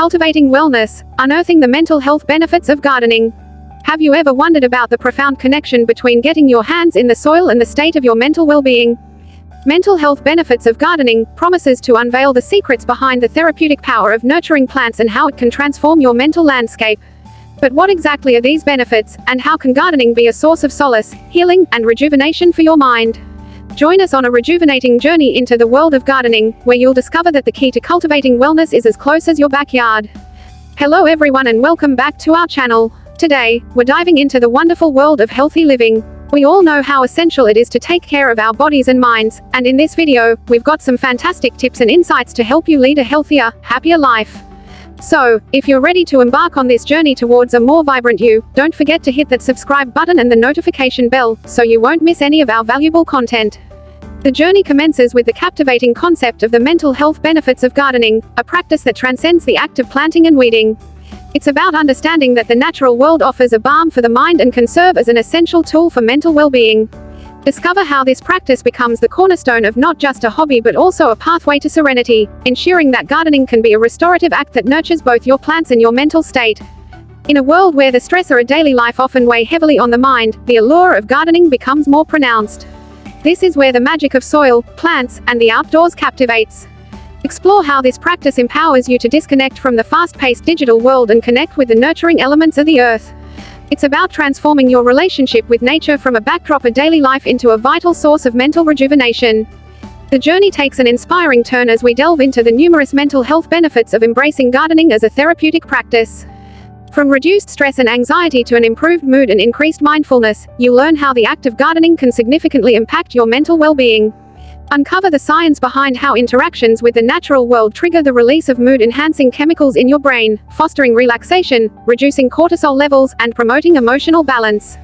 Cultivating wellness, unearthing the mental health benefits of gardening. Have you ever wondered about the profound connection between getting your hands in the soil and the state of your mental well-being? Mental health benefits of gardening promises to unveil the secrets behind the therapeutic power of nurturing plants and how it can transform your mental landscape. But what exactly are these benefits, and how can gardening be a source of solace, healing, and rejuvenation for your mind? Join us on a rejuvenating journey into the world of gardening, where you'll discover that the key to cultivating wellness is as close as your backyard. Hello everyone and welcome back to our channel. Today, we're diving into the wonderful world of healthy living. We all know how essential it is to take care of our bodies and minds, and in this video, we've got some fantastic tips and insights to help you lead a healthier, happier life. So, if you're ready to embark on this journey towards a more vibrant you, don't forget to hit that subscribe button and the notification bell, so you won't miss any of our valuable content. The journey commences with the captivating concept of the mental health benefits of gardening, a practice that transcends the act of planting and weeding. It's about understanding that the natural world offers a balm for the mind and can serve as an essential tool for mental well-being. Discover how this practice becomes the cornerstone of not just a hobby but also a pathway to serenity, ensuring that gardening can be a restorative act that nurtures both your plants and your mental state. In a world where the stressor of daily life often weigh heavily on the mind, the allure of gardening becomes more pronounced. This is where the magic of soil, plants, and the outdoors captivates. Explore how this practice empowers you to disconnect from the fast-paced digital world and connect with the nurturing elements of the earth. It's about transforming your relationship with nature from a backdrop of daily life into a vital source of mental rejuvenation. The journey takes an inspiring turn as we delve into the numerous mental health benefits of embracing gardening as a therapeutic practice. From reduced stress and anxiety to an improved mood and increased mindfulness, you'll learn how the act of gardening can significantly impact your mental well-being. Uncover the science behind how interactions with the natural world trigger the release of mood-enhancing chemicals in your brain, fostering relaxation, reducing cortisol levels, and promoting emotional balance.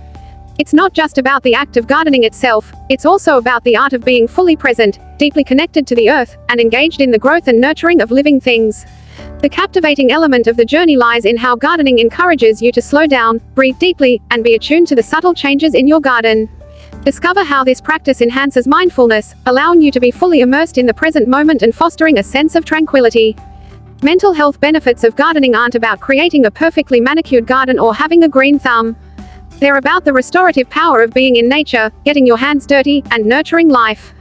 It's not just about the act of gardening itself, it's also about the art of being fully present, deeply connected to the earth, and engaged in the growth and nurturing of living things. The captivating element of the journey lies in how gardening encourages you to slow down, breathe deeply, and be attuned to the subtle changes in your garden. Discover how this practice enhances mindfulness, allowing you to be fully immersed in the present moment and fostering a sense of tranquility. Mental health benefits of gardening aren't about creating a perfectly manicured garden or having a green thumb. They're about the restorative power of being in nature, getting your hands dirty, and nurturing life.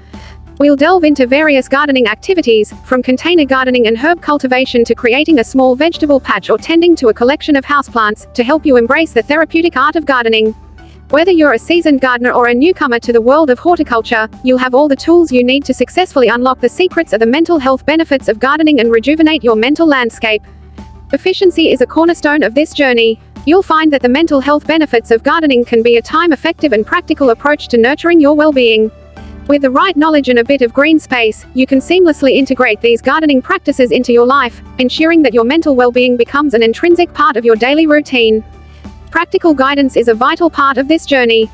We'll delve into various gardening activities, from container gardening and herb cultivation to creating a small vegetable patch or tending to a collection of houseplants, to help you embrace the therapeutic art of gardening. Whether you're a seasoned gardener or a newcomer to the world of horticulture, you'll have all the tools you need to successfully unlock the secrets of the mental health benefits of gardening and rejuvenate your mental landscape. Efficiency is a cornerstone of this journey. You'll find that the mental health benefits of gardening can be a time-effective and practical approach to nurturing your well-being. With the right knowledge and a bit of green space, you can seamlessly integrate these gardening practices into your life, ensuring that your mental well-being becomes an intrinsic part of your daily routine. Practical guidance is a vital part of this journey.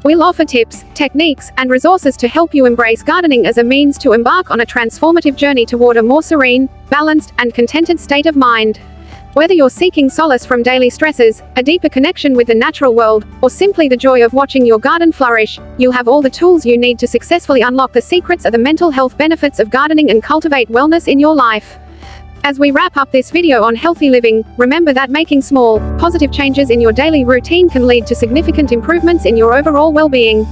We'll offer tips, techniques, and resources to help you embrace gardening as a means to embark on a transformative journey toward a more serene, balanced, and contented state of mind. Whether you're seeking solace from daily stresses, a deeper connection with the natural world, or simply the joy of watching your garden flourish, you'll have all the tools you need to successfully unlock the secrets of the mental health benefits of gardening and cultivate wellness in your life. As we wrap up this video on healthy living, remember that making small, positive changes in your daily routine can lead to significant improvements in your overall well-being.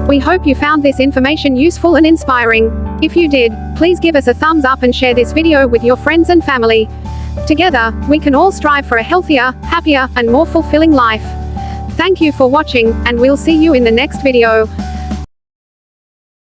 We hope you found this information useful and inspiring. If you did, please give us a thumbs up and share this video with your friends and family. Together, we can all strive for a healthier, happier, and more fulfilling life. Thank you for watching, and we'll see you in the next video.